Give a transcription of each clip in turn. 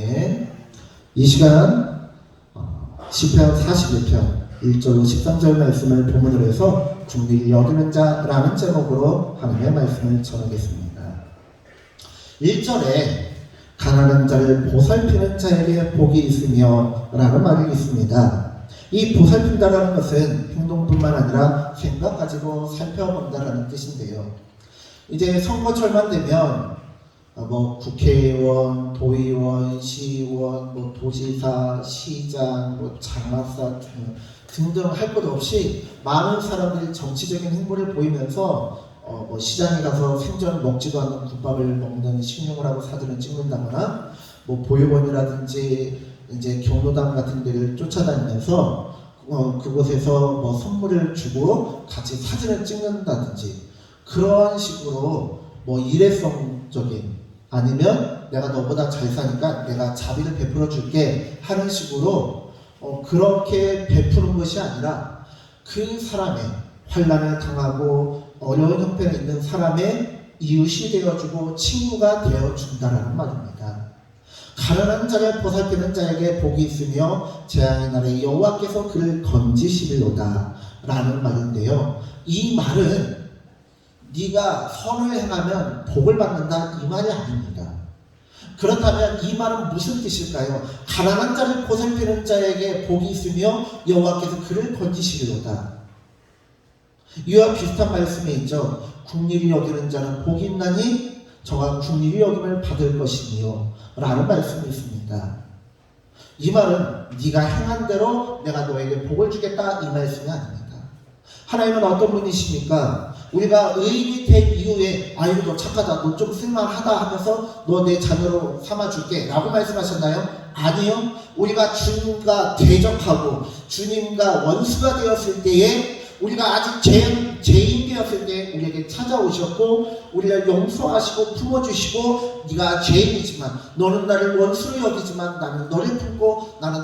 아멘. 이 시간 시편 41편 1절 13절 말씀을 본문으로 해서 국리를 여기는 자라는 제목으로 하나님의 말씀을 전하겠습니다. 1절에 가난한 자를 보살피는 자에게 복이 있으며 라는 말이 있습니다. 이 보살핀다라는 것은 행동뿐만 아니라 생각 가지고 살펴본다라는 뜻인데요. 이제 선거철만 되면 국회의원, 도의원, 시의원, 도지사, 시장, 장마사 등등 할 것 없이 많은 사람들이 정치적인 행보를 보이면서 시장에 가서 생전 먹지도 않는 국밥을 먹는 식용을 하고 사진을 찍는다거나 보육원이라든지 이제 경로당 같은 데를 쫓아다니면서 그곳에서 선물을 주고 같이 사진을 찍는다든지 그런 식으로 일회성적인 아니면 내가 너보다 잘 사니까 내가 자비를 베풀어 줄게 하는 식으로 그렇게 베푸는 것이 아니라 그 사람의 환난을 당하고 어려운 형편에 있는 사람의 이웃이 되어주고 친구가 되어준다라는 말입니다. 가난한 자를 보살피는 자에게 복이 있으며 재앙의 날에 여호와께서 그를 건지시리로다 라는 말인데요. 이 말은 네가 선을 행하면 복을 받는다 이 말이 아닙니다. 그렇다면 이 말은 무슨 뜻일까요? 가난한 자를 보살피는 자에게 복이 있으며 여호와께서 그를 건지시리로다. 이와 비슷한 말씀이 있죠. 국리를 여기는 자는 복이 있나니 저가 국리를 여김을 받을 것이며 라는 말씀이 있습니다. 이 말은 네가 행한 대로 내가 너에게 복을 주겠다 이 말씀이 아닙니다. 하나님은 어떤 분이십니까? 우리가 의인이 된 이후에 아유 너 착하다 너 좀 쓸만하다 하면서 너 내 자녀로 삼아줄게 라고 말씀하셨나요? 아니요. 우리가 주님과 대적하고 주님과 원수가 되었을 때에 우리가 아직 죄인 되었을 때 우리에게 찾아오셨고 우리를 용서하시고 품어주시고 네가 죄인이지만 너는 나를 원수로 여기지만 나는 너를 품고 나는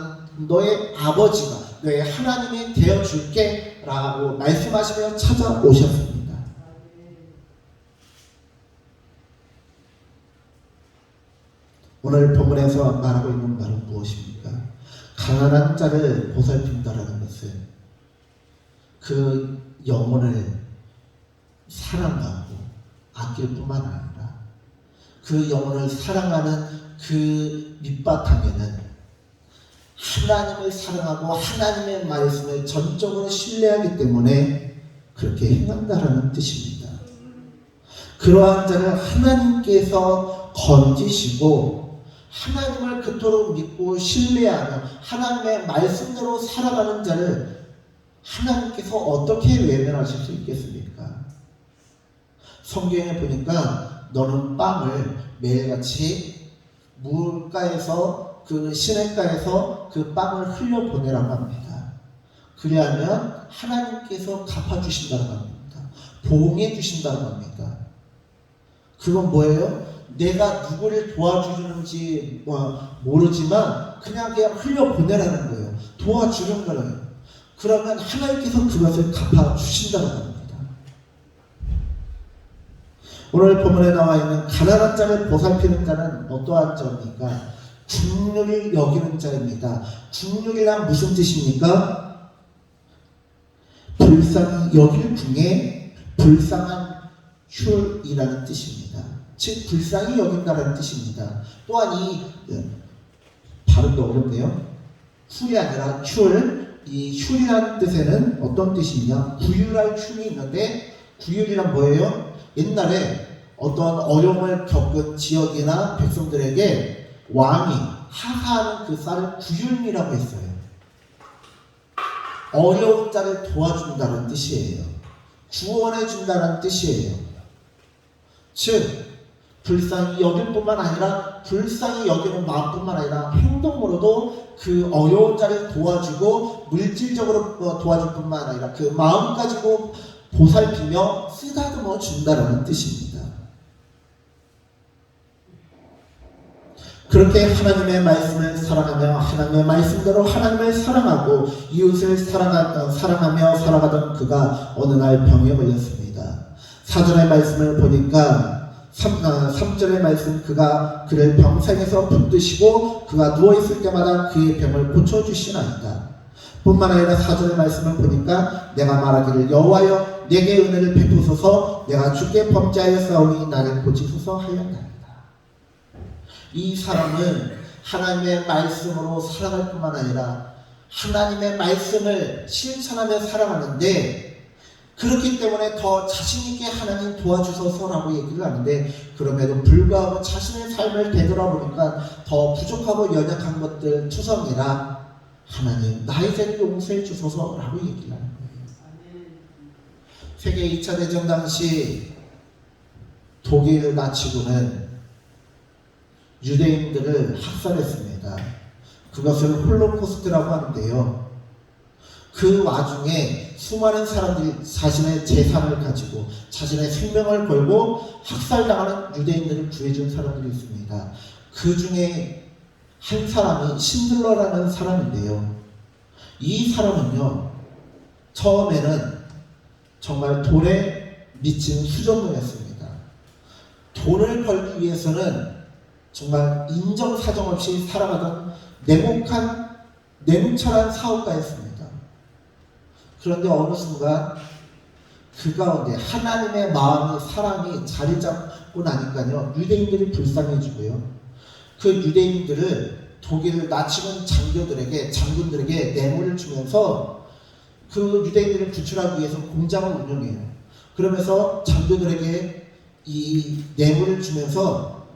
너의 아버지가 너의 하나님이 되어줄게 라고 말씀하시며 찾아오셨습니다. 오늘 본문에서 말하고 있는 말은 무엇입니까? 가난한 자를 보살핀다라는 것은 그 영혼을 사랑하고 아낄 뿐만 아니라 그 영혼을 사랑하는 그 밑바탕에는 하나님을 사랑하고 하나님의 말씀을 전적으로 신뢰하기 때문에 그렇게 행한다라는 뜻입니다. 그러한 자를 하나님께서 건지시고 하나님을 그토록 믿고 신뢰하며 하나님의 말씀대로 살아가는 자를 하나님께서 어떻게 외면하실 수 있겠습니까? 성경에 보니까 너는 빵을 매일같이 물가에서 그 시냇가에서 그 빵을 흘려보내라고 합니다. 그리하면 하나님께서 갚아주신다고 합니다. 보응해 주신다고 합니다. 그건 뭐예요? 내가 누구를 도와주는지 모르지만 그냥 흘려보내라는 거예요. 도와주는 거예요. 그러면 하나님께서 그것을 갚아주신다고 합니다. 오늘 본문에 나와 있는 가난한 자를 보살피는 자는 어떠한 자입니까? 국률을 여기는 자입니다. 국률이란 무슨 뜻입니까? 불쌍히 여길 중에 불쌍한 휼이라는 뜻입니다. 즉 불쌍히 여긴다라는 뜻입니다. 또한 이 발음도 어렵네요. 휼이 아니라 휼. 이 휼이라는 뜻에는 어떤 뜻이냐? 구휼할 흉이 있는데 구휼이란 뭐예요? 옛날에 어떤 어려움을 겪은 지역이나 백성들에게 왕이 하하하는 그 쌀을 구휼이라고 했어요. 어려운 자를 도와준다는 뜻이에요. 구원해 준다는 뜻이에요. 즉 불쌍히 여길 뿐만 아니라 불쌍히 여기는 마음뿐만 아니라 행동으로도 그 어려운 자를 도와주고 물질적으로 도와줄 뿐만 아니라 그 마음 가지고 보살피며 쓰다듬어 준다라는 뜻입니다. 그렇게 하나님의 말씀을 사랑하며 하나님의 말씀대로 하나님을 사랑하고 이웃을 사랑하며 살아가던 그가 어느 날 병에 걸렸습니다. 사전의 말씀을 보니까 3절의 말씀, 그가 그를 병상에서 붙드시고 그가 누워있을 때마다 그의 병을 고쳐주시나이다. 뿐만 아니라 4절의 말씀을 보니까 내가 말하기를 여호와여 내게 은혜를 베푸소서 내가 주께 범죄하였사오니 나를 고치소서 하였나이다. 이 사람은 하나님의 말씀으로 살아갈 뿐만 아니라 하나님의 말씀을 실천하며 살아가는데, 그렇기 때문에 더 자신있게 하나님 도와주소서라고 얘기를 하는데, 그럼에도 불구하고 자신의 삶을 되돌아보니까 더 부족하고 연약한 것들 투성이라 하나님 나의 죄를 용서해 주소서라고 얘기를 하는 거예요. 세계 2차 대전 당시 독일 나치군은 유대인들을 학살했습니다. 그것을 홀로코스트라고 하는데요. 그 와중에 수많은 사람들이 자신의 재산을 가지고 자신의 생명을 걸고 학살당하는 유대인들을 구해준 사람들이 있습니다. 그 중에 한 사람이 신들러라는 사람인데요. 이 사람은요, 처음에는 정말 돈에 미친 수정노였습니다. 돈을 벌기 위해서는 정말 인정사정 없이 살아가던 냉철한 사업가였습니다. 그런데 어느 순간 그 가운데 하나님의 마음이, 사랑이 자리 잡고 나니까요, 유대인들이 불쌍해지고요, 그 유대인들을 독일 나치군 장군들에게 뇌물을 주면서 그 유대인들을 구출하기 위해서 공장을 운영해요. 그러면서 장교들에게 이 뇌물을 주면서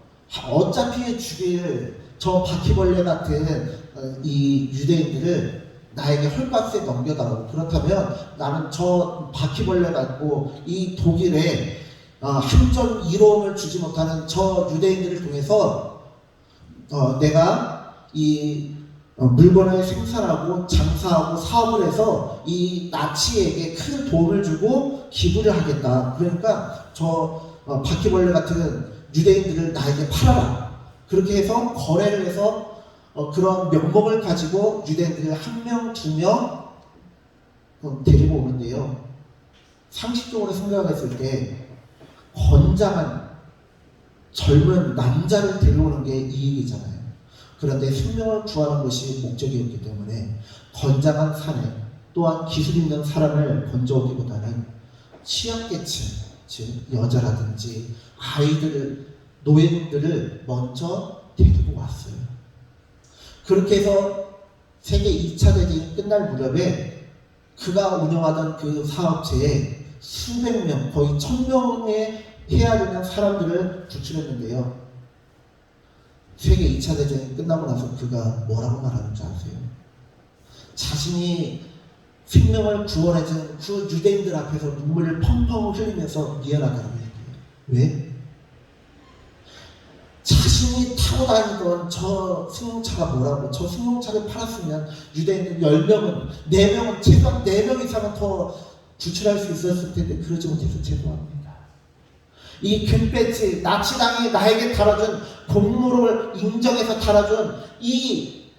어차피 죽일 저 바퀴벌레 같은 이 유대인들을 나에게 헐값에 넘겨달라고, 그렇다면 나는 저 바퀴벌레 같고 이 독일에 한점 이로움을 주지 못하는 저 유대인들을 통해서 내가 이 물건을 생산하고 장사하고 사업을 해서 이 나치에게 큰 도움을 주고 기부를 하겠다. 그러니까 저 바퀴벌레 같은 유대인들을 나에게 팔아라. 그렇게 해서 거래를 해서 그런 명목을 가지고 유대인들을 1명, 2명 데리고 오는데요. 상식적으로 생각했을 때 건장한 젊은 남자를 데려오는 게 이익이잖아요. 그런데 생명을 구하는 것이 목적이었기 때문에 건장한 사내, 또한 기술 있는 사람을 건져오기보다는 취약계층, 즉 여자라든지 아이들을, 노인들을 먼저 데리고 왔어요. 그렇게 해서 세계 2차 대전이 끝날 무렵에 그가 운영하던 그 사업체에 수백 명, 거의 1000명의 해야 되는 사람들을 구출했는데요. 세계 2차 대전이 끝나고 나서 그가 뭐라고 말하는지 아세요? 자신이 생명을 구원해준 그 유대인들 앞에서 눈물을 펑펑 흘리면서 미안하다고 얘기해요. 왜? 자신이 타고 다니던 저 승용차가 뭐라고, 저 승용차를 팔았으면 유대인들 10명은, 4명은, 최소한 4명 이상은 더 구출할 수 있었을 텐데 그러지 못해서 죄송합니다. 이 금배지, 나치당이 나에게 달아준, 공로를 인정해서 달아준 이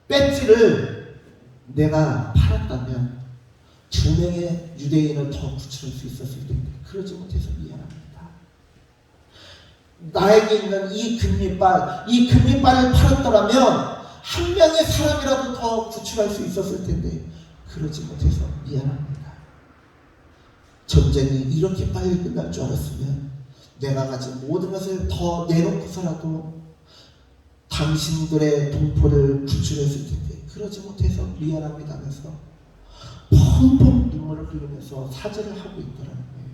배지를 내가 팔았다면 2명의 유대인을 더 구출할 수 있었을 텐데 그러지 못해서 미안합니다. 나에게 있는 이 금리빨을 팔았더라면 1명의 사람이라도 더 구출할 수 있었을 텐데 그러지 못해서 미안합니다. 전쟁이 이렇게 빨리 끝날 줄 알았으면 내가 가진 모든 것을 더 내놓고서라도 당신들의 동포를 구출했을 텐데 그러지 못해서 미안합니다 하면서 펑펑 눈물을 흘리면서 사죄를 하고 있더라는 거예요.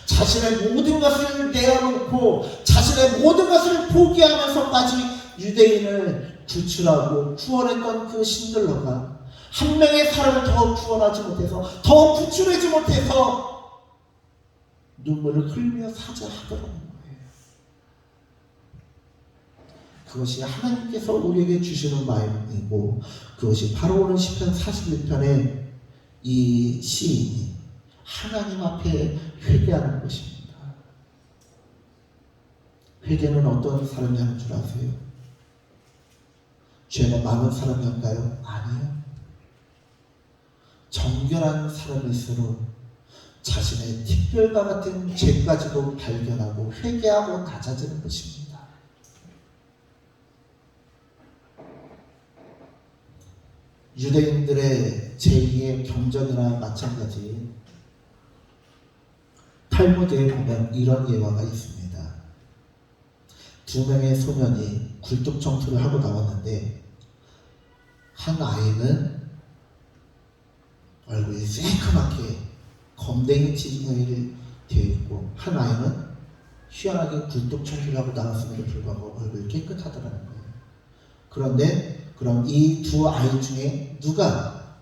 자신의 모든 것을 내어놓고 자신의 모든 것을 포기하면서까지 유대인을 구출하고 구원했던 그 신들러가 1명의 사람을 더 구원하지 못해서, 더 구출하지 못해서 눈물을 흘리며 사죄하더라는 거예요. 그것이 하나님께서 우리에게 주시는 마음이고, 그것이 바로 오는 시편 41편의 이 시인이 하나님 앞에 회개하는 것입니다. 회개는 어떤 사람이 하는 줄 아세요? 죄가 많은 사람이 할까요? 아니요. 정결한 사람일수록 자신의 특별과 같은 죄까지도 발견하고 회개하고 낮아지는 것입니다. 유대인들의 제2의 경전이나 마찬가지 탈무드에 보면 이런 예화가 있습니다. 두 명의 소년이 굴뚝 청소를 하고 나왔는데 한 아이는 얼굴이 새카맣게 검댕이 지진이 되어 있고 한 아이는 희한하게 굴뚝 청소를 하고 나왔음에도 불구하고 얼굴이 깨끗하더라는 거예요. 그런데 그럼 이 두 아이 중에 누가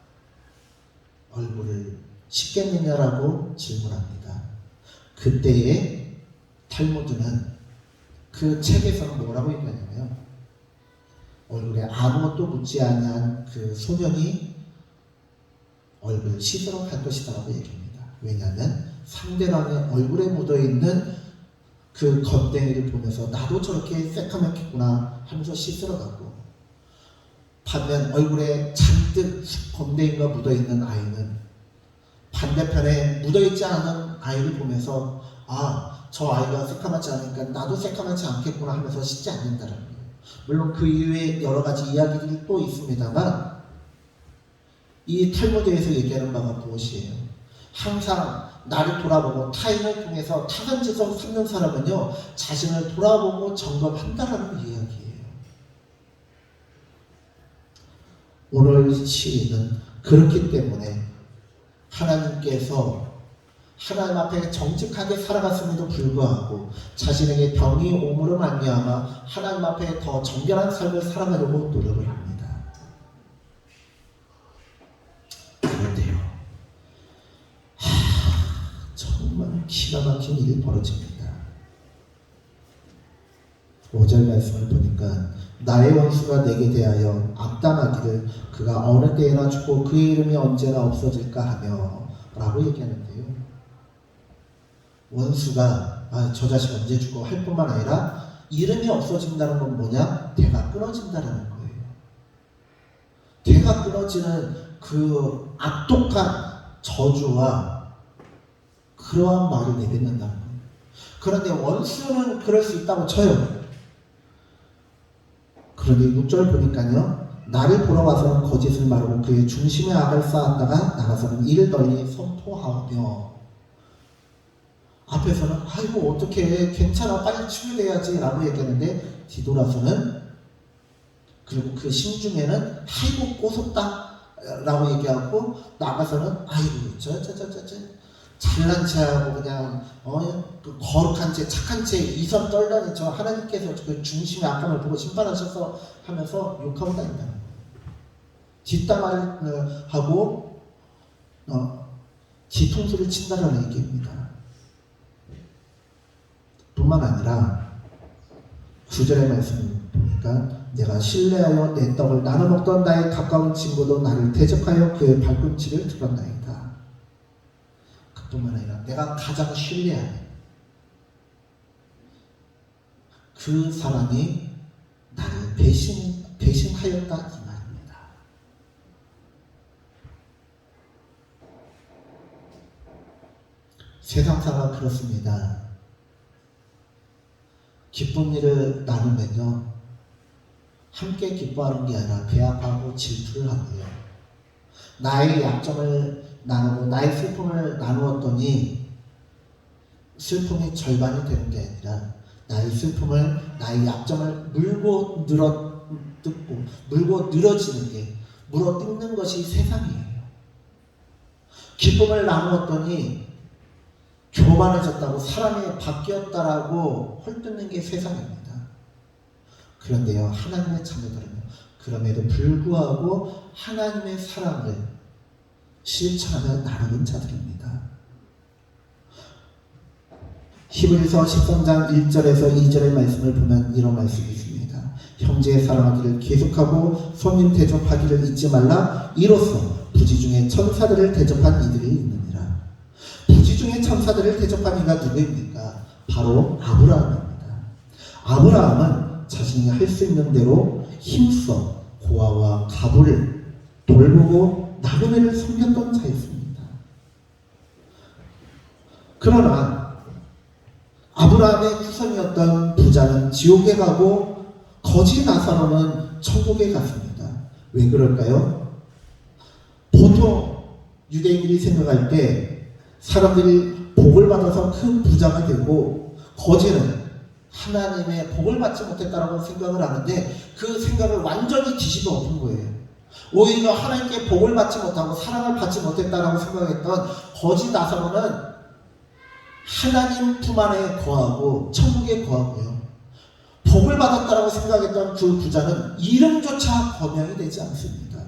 얼굴을 씻겠느냐라고 질문합니다. 그때의 탈무드는 그 책에서는 뭐라고 얘기하냐면 얼굴에 아무것도 묻지 아니한 그 소년이 얼굴을 씻으러 갈 것이다라고 얘기합니다. 왜냐하면 상대방의 얼굴에 묻어있는 그 검댕이를 보면서 나도 저렇게 새카맣겠구나 하면서 씻으러 가고, 반면 얼굴에 잔뜩 검댕이가 묻어있는 아이는 반대편에 묻어있지 않은 아이를 보면서 저 아이가 새카맣지 않으니까 나도 새카맣지 않겠구나 하면서 씻지 않는다는 거예요. 물론 그 이외에 여러 가지 이야기들이 또 있습니다만 이 탈무드에서 얘기하는 바가 무엇이에요? 항상 나를 돌아보고 타인을 통해서 타산지성 삼는 사람은요 자신을 돌아보고 점검한다라는 이야기예요. 오늘 시인은 그렇기 때문에 하나님께서 하나님 앞에 정직하게 살아갔음에도 불구하고 자신에게 병이 오므로 말미암아 하나님 앞에 더 정결한 삶을 살아가려고 노력을 합니다. 그런데요, 정말 기가 막힌 일이 벌어집니다. 5절 말씀을 보니까 나의 원수가 내게 대하여 악담하기를 그가 어느 때에나 죽고 그의 이름이 언제나 없어질까 하며 라고 얘기하는데요. 원수가 저 자식 언제 죽고 할 뿐만 아니라 이름이 없어진다는 건 뭐냐? 대가 끊어진다는 거예요. 대가 끊어지는 그 악독한 저주와 그러한 말을 내뱉는다는 거예요. 그런데 원수는 그럴 수 있다고 쳐요. 그런데 6절 보니까요, 나를 보러 와서는 거짓을 말하고 그의 중심에 악을 쌓았다가 나가서는 이를 널리 선포하며, 앞에서는 아이고 어떡해 괜찮아 빨리 치유돼야지 라고 얘기하는데 뒤돌아서는, 그리고 그 심중에는 아이고 꼬숩다 라고 얘기하고 나가서는 아이고 잘난 체하고 그냥 그 거룩한 채 착한 채 이선 떨다니 저 하나님께서 그 중심의 악함을 보고 심판하셔서 하면서 욕하고 다닌다는 거예요. 뒷담화를 하고 뒤통수를 친다라는 얘기입니다. 뿐만 아니라 9절의 말씀을 보니까 내가 신뢰하여 내 떡을 나눠 먹던 나의 가까운 친구도 나를 대적하여 그의 발꿈치를 들었나이다. 그뿐만 아니라 내가 가장 신뢰하는 그 사람이 나를 배신하였다 이 말입니다. 세상 사람 그렇습니다. 기쁜 일을 나누면요 함께 기뻐하는 게 아니라 배합하고 질투를 하고요, 나의 약점을 나누고 나의 슬픔을 나누었더니 슬픔이 절반이 되는 게 아니라 나의 슬픔을, 나의 약점을 물고 늘어지는 게, 물어뜯는 것이 세상이에요. 기쁨을 나누었더니 교만해졌다고, 사람이 바뀌었다라고 헐뜯는 게 세상입니다. 그런데요, 하나님의 자녀들은요, 그럼에도 불구하고 하나님의 사랑을 실천하며 나누는 자들입니다. 히브리서 13장 1절에서 2절의 말씀을 보면 이런 말씀이 있습니다. 형제의 사랑하기를 계속하고 손님 대접하기를 잊지 말라. 이로써 부지 중에 천사들을 대접한 이들이 있느니라. 부지 중에 천사들을 대접한 이가 누구입니까? 바로 아브라함입니다. 아브라함은 자신이 할 수 있는 대로 힘써 고아와 가부를 돌보고 나그네를 섬겼던 자였습니다. 그러나 아브라함의 후손이었던 부자는 지옥에 가고 거지 나사로는 천국에 갔습니다. 왜 그럴까요? 보통 유대인들이 생각할 때 사람들이 복을 받아서 큰 부자가 되고 거지는 하나님의 복을 받지 못했다라고 생각을 하는데 그 생각을 완전히 뒤집어 엎은 거예요. 오히려 하나님께 복을 받지 못하고 사랑을 받지 못했다라고 생각했던 거지 나사로는 하나님 품 안에 거하고 천국에 거하고요. 복을 받았다라고 생각했던 그 부자는 이름조차 거명이 되지 않습니다.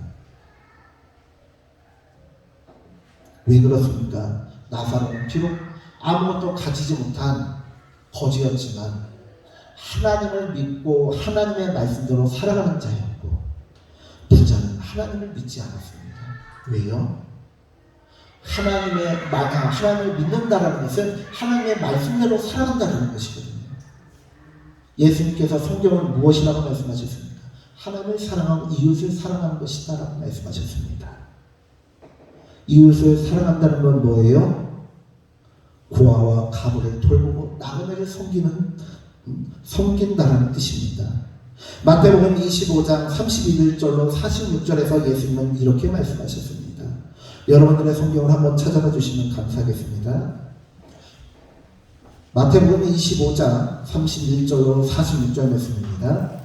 왜 그렇습니까? 나사로는 비록 아무것도 가지지 못한 거지였지만 하나님을 믿고 하나님의 말씀대로 살아가는 자였고 부자는 하나님을 믿지 않았습니다. 왜요? 하나님을 믿는다라는 것은 하나님의 말씀대로 살아간다는 것이거든요. 예수님께서 성경을 무엇이라고 말씀하셨습니까? 하나님을 사랑하고 이웃을 사랑하는 것이다라고 말씀하셨습니다. 이웃을 사랑한다는 건 뭐예요? 고아와 가부를 돌보고 나그네를 섬긴다라는 뜻입니다. 마태복음 25장 31절로 46절에서 예수님은 이렇게 말씀하셨습니다. 여러분들의 성경을 한번 찾아봐 주시면 감사하겠습니다. 마태복음 25장 31절로 46절 말씀입니다.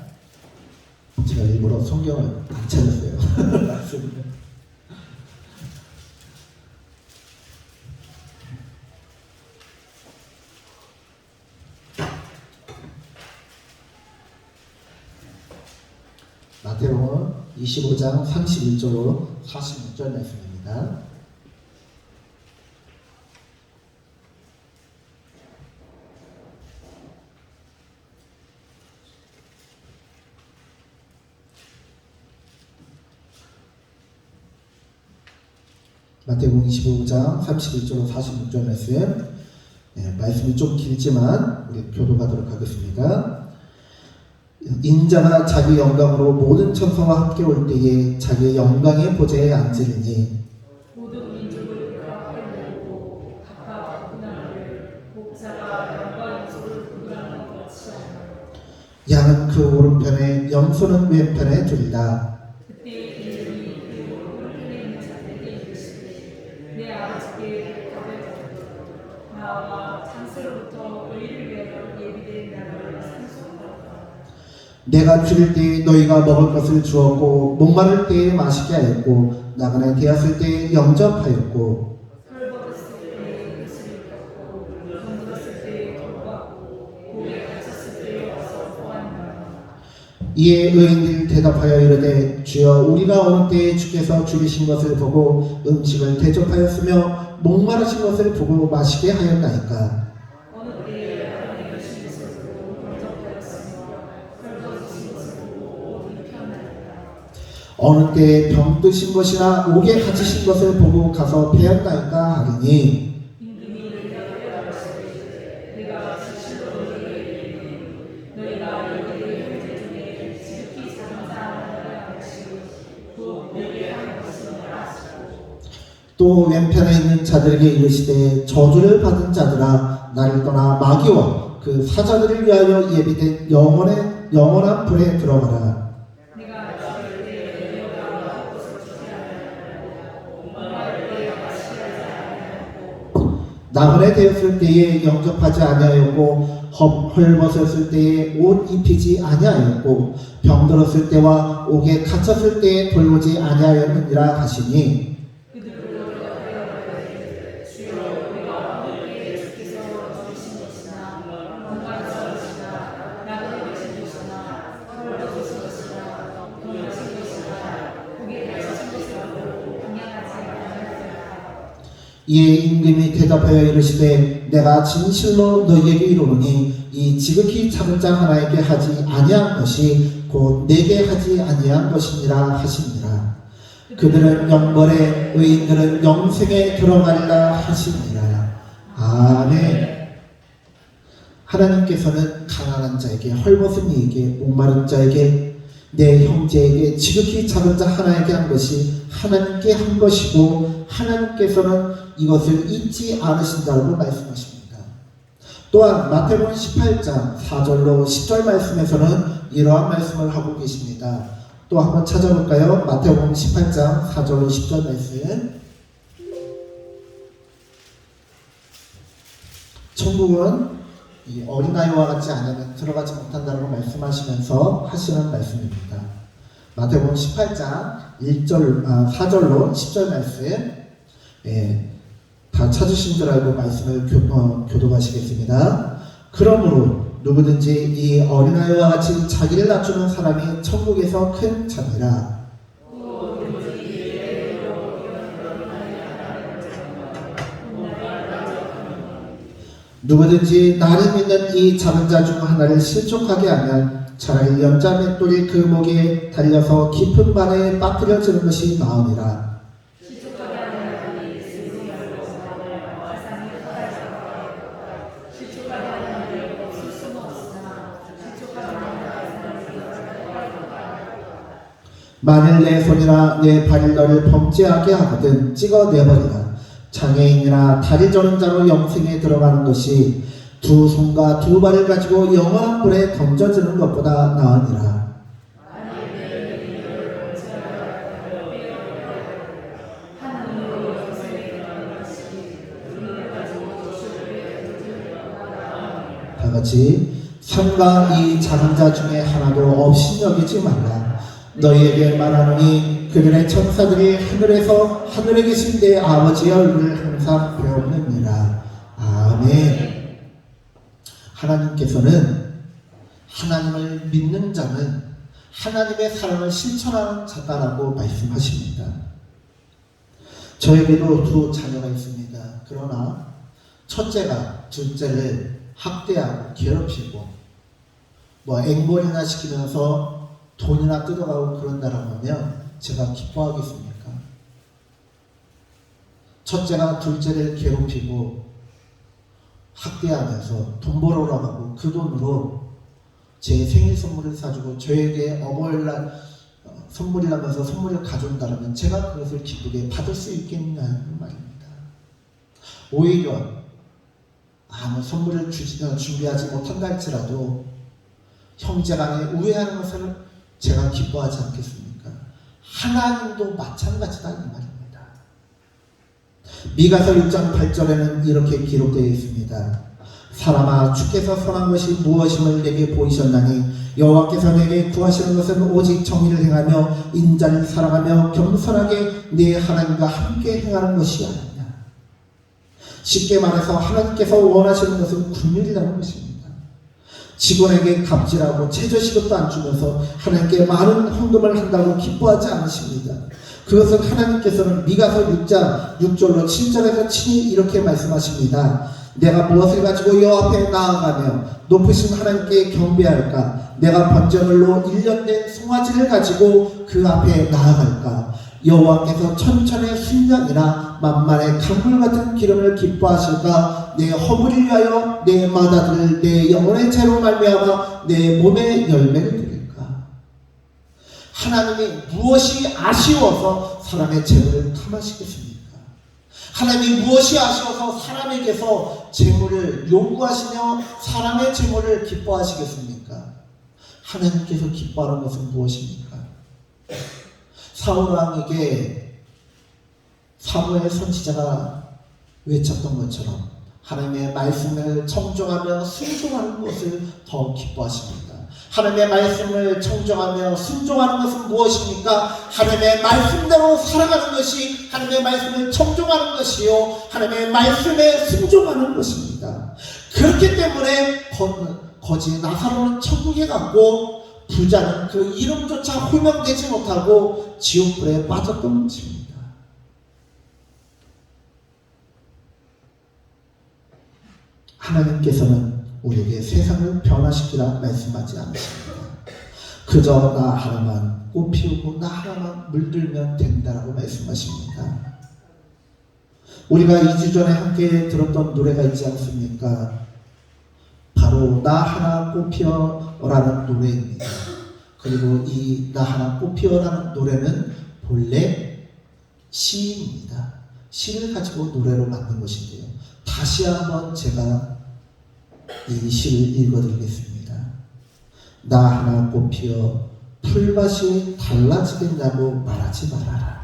제가 일부러 성경을 안 찾았어요. 맞습니다. 마태복음 25장 31절로 46절 말씀입니다. 마태복음 25장 31절로 46절 말씀. 말씀이 좀 길지만 우리 교도하도록 하겠습니다. 인자가 자기 영광으로 모든 천사와 함께 올 때에 자기의 영광의 보좌에 앉으리니 모든 민족을 그 앞에 모으고 각각 분하를 목자가 양과 염소를 분하는 것 같이 하며 양은 그 오른편에 염소는 왼편에 두리라. 그때 이름이 그 오른편에 있는 자들에게 이르시되 내 아버지께 가베고 나와 창세로부터 의를 위하여 예비된 나라를 상속하라. 내가 줄일 때에 너희가 먹을 것을 주었고 목마를 때에 마시게 하였고 나그네 되었을 때에 영접하였고 헐벗었을 때에 옷을 입었고 병들었을 때에 돌봤고 고에 갇혔을 때에 와서 보았노라. 이에 의인들이 대답하여 이르되 주여 우리가 어느 때에 주께서 줄이신 것을 보고 음식을 대접하였으며 목마르신 것을 보고 마시게 하였나이까. 어느 때에 아론의 여신 것을 보고 영접하였으며 헐벗으신 것을 보고 옷을 입혔나이까. 어느 때에 병 드신 것이나 옥에 갇히신 것을 보고 가서 배웠나이까 하리니 임금이 대답하여 가로시되 내가 진실로 너희에게 이르노니 너희가 너희의 형제 중에 지극히 작은 자 하나가 없이 곧 내게 한 것이니라 하시고 또 왼편에 있는 자들에게 이르시되 저주를 받은 자들아 나를 떠나 마귀와 그 사자들을 위하여 예비된 영원한 불에 들어가라. 내가 죽을 때 너희가 먹을 것을 주지 아니하고 목마를 때에 마시게 하지 아니하고 나그네 되었을 때에 영접하지 아니하였고 헐벗었을 때에 옷 입히지 아니하였고 병들었을 때와 옥에 갇혔을 때에 돌보지 아니하였느니라 하시니 그들로 대답하여 말하되 주여 우리가 어느 때에 주께서 주신 것이나 목마르신 것이나 나그네 되신 것이나 헐벗으신 것이나 병드신 것이나 목에 갇히신 것을 보고 방향하지 아니하였다. 이에 임금이 대답하여 이르시되 내가 진실로 너희에게 이르노니 이 지극히 작은 자 하나에게 하지 아니한 것이 곧 내게 하지 아니한 것이니라 하시니라. 그들은 영벌에 의인들은 영생에 들어가리라 하시니라. 아멘. 하나님께서는 가난한 자에게 헐벗은 이에게 목마른 자에게 내 형제에게 지극히 작은 자 하나에게 한 것이 하나님께 한 것이고 하나님께서는 이것을 잊지 않으신다고 말씀하십니다. 또한 마태복음 18장 4절로 10절 말씀에서는 이러한 말씀을 하고 계십니다. 또 한번 찾아볼까요? 마태복음 18장 4절로 10절 말씀. 천국은 이 어린아이와 같지 않으면 들어가지 못한다고 말씀하시면서 하시는 말씀입니다. 마태복음 18장 4절로 10절 말씀. 다 찾으신 줄 알고 말씀을 교독하시겠습니다. 그러므로 누구든지 이 어린아이와 같이 자기를 낮추는 사람이 천국에서 큰 자니라. 누구든지 나를 믿는 이 작은 자 중 하나를 실족하게 하면 차라리 연자 맷돌이 그 목에 달려서 깊은 바다에 빠뜨려지는 것이 나으니라. 만일 내 손이나 내 발이 너를 범죄하게 하거든 찍어내버리라. 장애인이나 다리 저는 자로 영생에 들어가는 것이 두 손과 두 발을 가지고 영원한 불에 던져지는 것보다 나으니라. 다 같이 삼가 이 작은 자 중에 하나도 없이 여기지 말라. 너희에게 말하노니 그들의 천사들이 하늘에 계신 내 아버지의 얼굴을 항상 배우느니라. 아멘. 하나님께서는 하나님을 믿는 자는 하나님의 사랑을 실천하는 자다라고 말씀하십니다. 저에게도 두 자녀가 있습니다. 그러나 첫째가 둘째를 학대하고 괴롭히고 앵벌이나 시키면서 돈이나 뜯어가고 그런다라고 하면 제가 기뻐하겠습니까? 첫째가 둘째를 괴롭히고 학대하면서 돈 벌어오라고 하고 그 돈으로 제 생일 선물을 사주고 저에게 어버이날 선물이라면서 선물을 가져온다면 제가 그것을 기쁘게 받을 수 있겠냐는 말입니다. 오히려 아무 선물을 준비하지 못한다 할지라도 형제간에 우애하는 것을 제가 기뻐하지 않겠습니까? 하나님도 마찬가지다 이 말입니다. 미가서 6장 8절에는 이렇게 기록되어 있습니다. 사람아 주께서 선한 것이 무엇임을 내게 보이셨나니 여호와께서 내게 구하시는 것은 오직 정의를 행하며 인자를 사랑하며 겸손하게 내 하나님과 함께 행하는 것이 아니냐. 쉽게 말해서 하나님께서 원하시는 것은 긍휼이라는 것입니다. 직원에게 갑질하고 최저시급도 안 주면서 하나님께 많은 헌금을 한다고 기뻐하지 않으십니다. 그것은 하나님께서는 미가서 6장 6절로 7절에서 친히 이렇게 말씀하십니다. 내가 무엇을 가지고 여호와 앞에 나아가며 높으신 하나님께 경배할까? 내가 번제물로 1년 된 송아지를 가지고 그 앞에 나아갈까? 여호와께서 천천의 순양이나 만만의 강물 같은 기름을 기뻐하실까? 내 허물을 위하여 내 마다들을 내 영혼의 죄로 말미암아 내 몸의 열매를 드릴까? 하나님이 무엇이 아쉬워서 사람의 재물을 탐하시겠습니까? 하나님이 무엇이 아쉬워서 사람에게서 재물을 요구하시며 사람의 재물을 기뻐하시겠습니까? 하나님께서 기뻐하는 것은 무엇입니까? 사울왕에게 사무엘 선지자가 외쳤던 것처럼 하나님의 말씀을 청정하며 순종하는 것을 더 기뻐하십니다. 하나님의 말씀을 청정하며 순종하는 것은 무엇입니까? 하나님의 말씀대로 살아가는 것이 하나님의 말씀을 청정하는 것이요 하나님의 말씀에 순종하는 것입니다. 그렇기 때문에 거지 나사로는 천국에 갔고 부자는 그 이름조차 호명되지 못하고 지옥불에 빠졌던 것입니다. 하나님께서는 우리에게 세상을 변화시키라 말씀하지 않으십니다. 그저 나 하나만 꽃 피우고 나 하나만 물들면 된다라고 말씀하십니다. 우리가 2주 전에 함께 들었던 노래가 있지 않습니까? 바로 나 하나 꽃 피어라는 노래입니다. 그리고 이 나 하나 꽃 피어라는 노래는 본래 시입니다. 시를 가지고 노래로 만든 것인데요. 다시 한번 제가 이 시를 읽어드리겠습니다. 나 하나 꽃 피어 풀밭이 달라지겠냐고 말하지 말아라.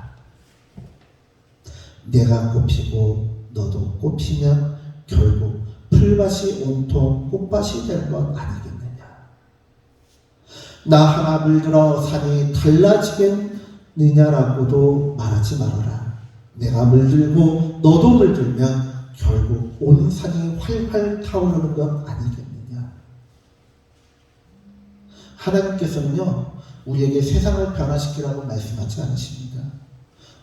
내가 꽃피고 너도 꽃피면 결국 풀밭이 온통 꽃밭이 되는 것 아니겠느냐. 나 하나 물들어 산이 달라지겠느냐라고도 말하지 말아라. 내가 물들고 너도 물들면 결국 온 산이 활활 타오르는 것 아니겠느냐. 하나님께서는요, 우리에게 세상을 변화시키라고 말씀하지 않으십니다.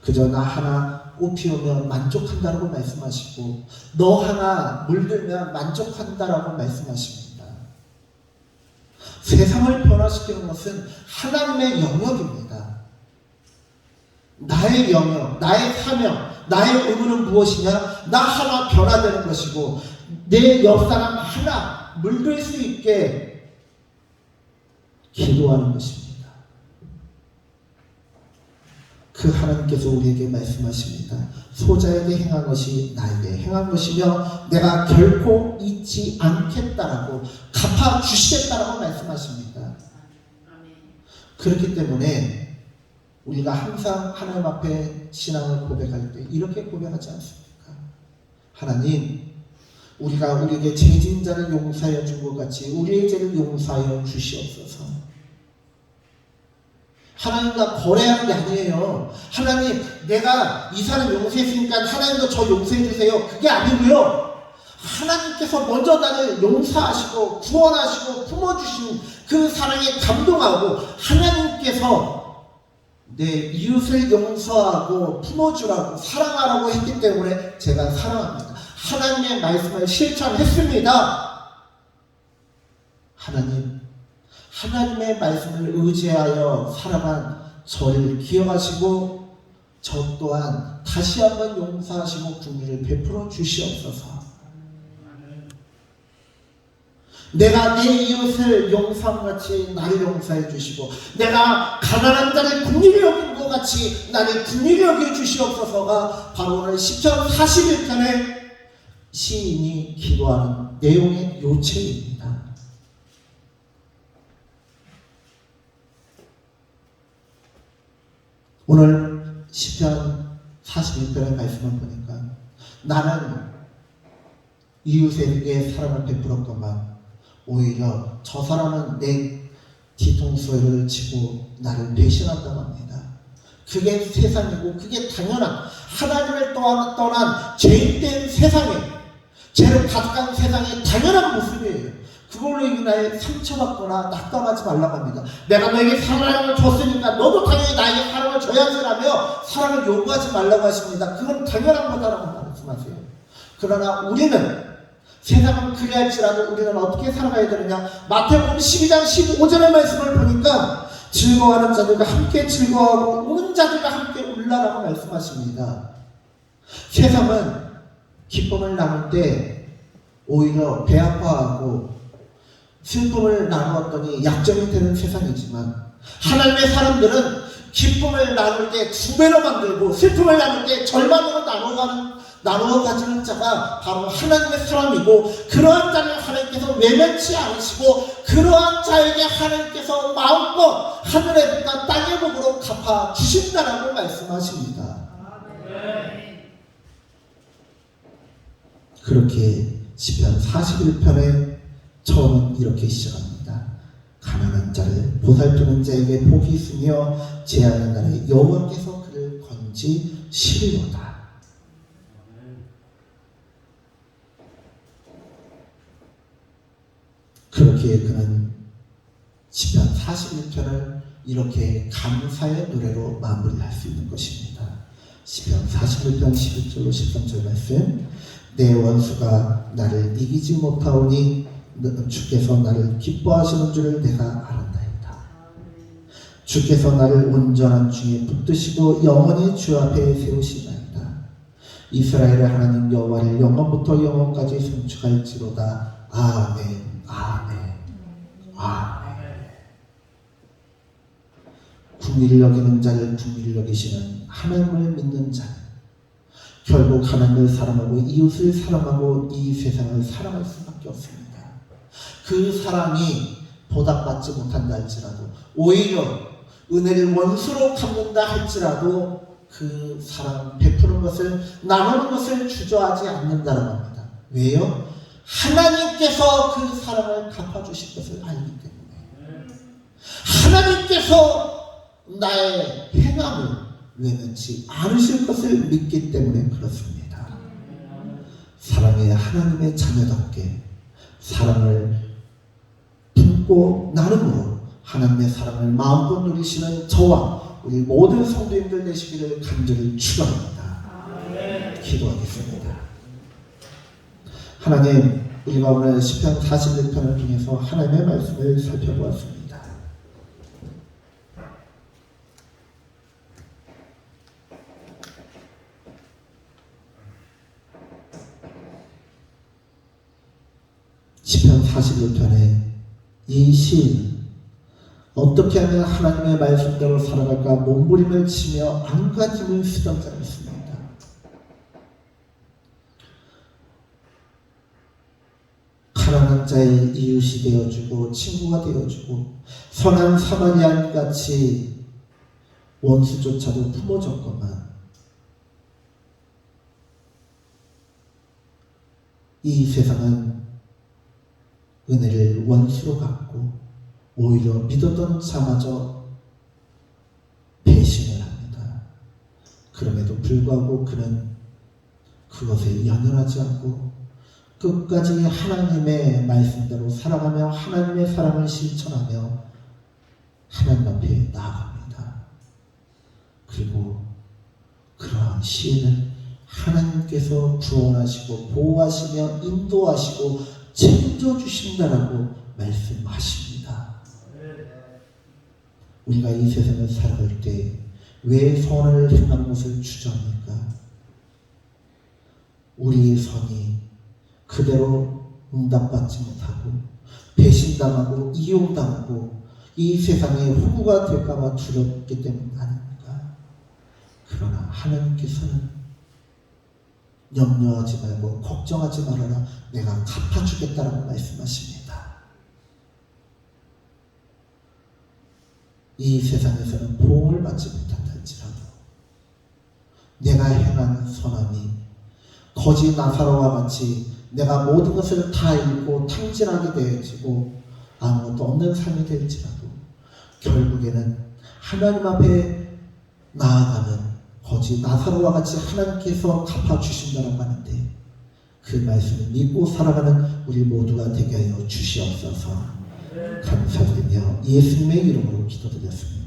그저 나 하나 꽃 피우면 만족한다라고 말씀하시고 너 하나 물들면 만족한다라고 말씀하십니다. 세상을 변화시키는 것은 하나님의 영역입니다. 나의 영역, 나의 사명, 나의 의무는 무엇이냐? 나 하나 변화되는 것이고 내 옆사람 하나 물들 수 있게 기도하는 것입니다. 그 하나님께서 우리에게 말씀하십니다. 소자에게 행한 것이 나에게 행한 것이며 내가 결코 잊지 않겠다라고 갚아주시겠다라고 말씀하십니다. 그렇기 때문에 우리가 항상 하나님 앞에 신앙을 고백할 때 이렇게 고백하지 않습니까? 하나님, 우리가 우리에게 죄진 자를 용서하여 준 것 같이 우리의 죄를 용서하여 주시옵소서. 하나님과 거래하는 게 아니에요. 하나님, 내가 이 사람 용서했으니까 하나님도 저 용서해 주세요. 그게 아니고요. 하나님께서 먼저 나를 용서하시고 구원하시고 품어주신 그 사랑에 감동하고 하나님께서 내 이웃을 용서하고 품어주라고 사랑하라고 했기 때문에 제가 사랑합니다. 하나님의 말씀을 실천했습니다. 하나님의 말씀을 의지하여 살아간 저를 기억하시고 저 또한 다시 한번 용서하시고 긍휼을 베풀어 주시옵소서. 내가 내 이웃을 용서함같이 나를 용서해 주시고 내가 가난한 자를 긍휼히 여긴 것 같이 나를 긍휼히 여겨 주시옵소서가 바로 오늘 시편 41편의 시인이 기도하는 내용의 요체입니다. 오늘 시편 41편의 말씀을 보니까 나는 이웃에게 사랑을 베풀었건만 오히려 저 사람은 내 뒤통수를 치고 나를 배신한다고 합니다. 그게 세상이고 그게 당연한 하나님을 떠난 죄인된 세상에 죄를 가득한 세상의 당연한 모습이에요. 그걸로 인하여 상처받거나 낙담하지 말라고 합니다. 내가 너에게 사랑을 줬으니까 너도 당연히 나에게 사랑을 줘야지라며 사랑을 요구하지 말라고 하십니다. 그건 당연한 거다라고 말씀하세요. 그러나 우리는 세상은 그리할지라도 우리는 어떻게 살아가야 되느냐? 마태복음 12장 15절의 말씀을 보니까 즐거워하는 자들과 함께 즐거워하고 우는 자들과 함께 울라라고 말씀하십니다. 세상은 기쁨을 나눌 때 오히려 배 아파하고 슬픔을 나누었더니 약점이 되는 세상이지만 하나님의 사람들은 기쁨을 나눌 때 두 배로 만들고 슬픔을 나눌 때 절반으로 나누어 가지는 자가 바로 하나님의 사람이고 그러한 자를 하나님께서 외면치 않으시고 그러한 자에게 하나님께서 마음껏 하늘의 복과 땅의 복으로 갚아 주신다라고 말씀하십니다. 그렇게 시편 41편에 처음은 이렇게 시작합니다. 가난한 자를 보살피는 자에게 복이 있으며 재앙의 날에 여호와께서 그를 건지시리로다. 그렇게 그는 시편 41편을 이렇게 감사의 노래로 마무리할 수 있는 것입니다. 시편 41편 11절로 13절 말씀. 내 원수가 나를 이기지 못하오니 주께서 나를 기뻐하시는 줄을 내가 알았나이다. 주께서 나를 온전한 중에 붙드시고 영원히 주 앞에 세우시나이다. 이스라엘의 하나님 여호와를 영원부터 영원까지 송축할지로다. 아멘. 아멘. 아멘. 긍휼히 여기는 자를 긍휼히 여기시는 하나님을 믿는 자는 결국 하나님을 사랑하고 이웃을 사랑하고 이 세상을 사랑할 수밖에 없습니다. 그 사랑이 보답받지 못한다 할지라도, 오히려 은혜를 원수로 갚는다 할지라도 그 사랑 베푸는 것을, 나누는 것을 주저하지 않는다는 겁니다. 왜요? 하나님께서 그 사랑을 갚아주실 것을 알기 때문에, 하나님께서 나의 행함을 외면치 않으실 것을 믿기 때문에 그렇습니다. 사랑의 하나님의 자녀답게 사랑을 품고 나눔으로 하나님의 사랑을 마음껏 누리시는 저와 우리 모든 성도님들 되시기를 간절히 축원합니다. 기도하겠습니다. 하나님, 우리가 오늘 시편 46편을 통해서 하나님의 말씀을 살펴보았습니다. 시편 41편에 이 시인 어떻게 하면 하나님의 말씀대로 살아갈까 몸부림을 치며 안간힘을 쓰던 자가 있습니다. 가난한 자의 이웃이 되어주고 친구가 되어주고 선한 사마리안 같이 원수조차도 품어줬건만 이 세상은 은혜를 원수로 갚고 오히려 믿었던 자마저 배신을 합니다. 그럼에도 불구하고 그는 그것에 연연하지 않고 끝까지 하나님의 말씀대로 살아가며 하나님의 사랑을 실천하며 하나님 앞에 나아갑니다. 그리고 그러한 시인을 하나님께서 구원하시고 보호하시며 인도하시고 챙겨주신다라고 말씀하십니다. 우리가 이 세상을 살아갈 때 왜 선을 행하는 것을 주저합니까? 우리의 선이 그대로 응답받지 못하고 배신당하고 이용당하고 이 세상의 호구가 될까봐 두렵기 때문 아닙니까? 그러나 하나님께서는 염려하지 말고 걱정하지 말아라, 내가 갚아주겠다라고 말씀하십니다. 이 세상에서는 보응을 받지 못한다 할지라도 내가 행한 선함이 거지 나사로와 같이 내가 모든 것을 다 잃고 탕진하게 되어지고 아무것도 없는 삶이 될지라도 결국에는 하나님 앞에 나아가는 거지 나사로와 같이 하나님께서 갚아주신다라고 하는데 그 말씀을 믿고 살아가는 우리 모두가 되게 하여 주시옵소서. 감사드리며 예수님의 이름으로 기도드렸습니다.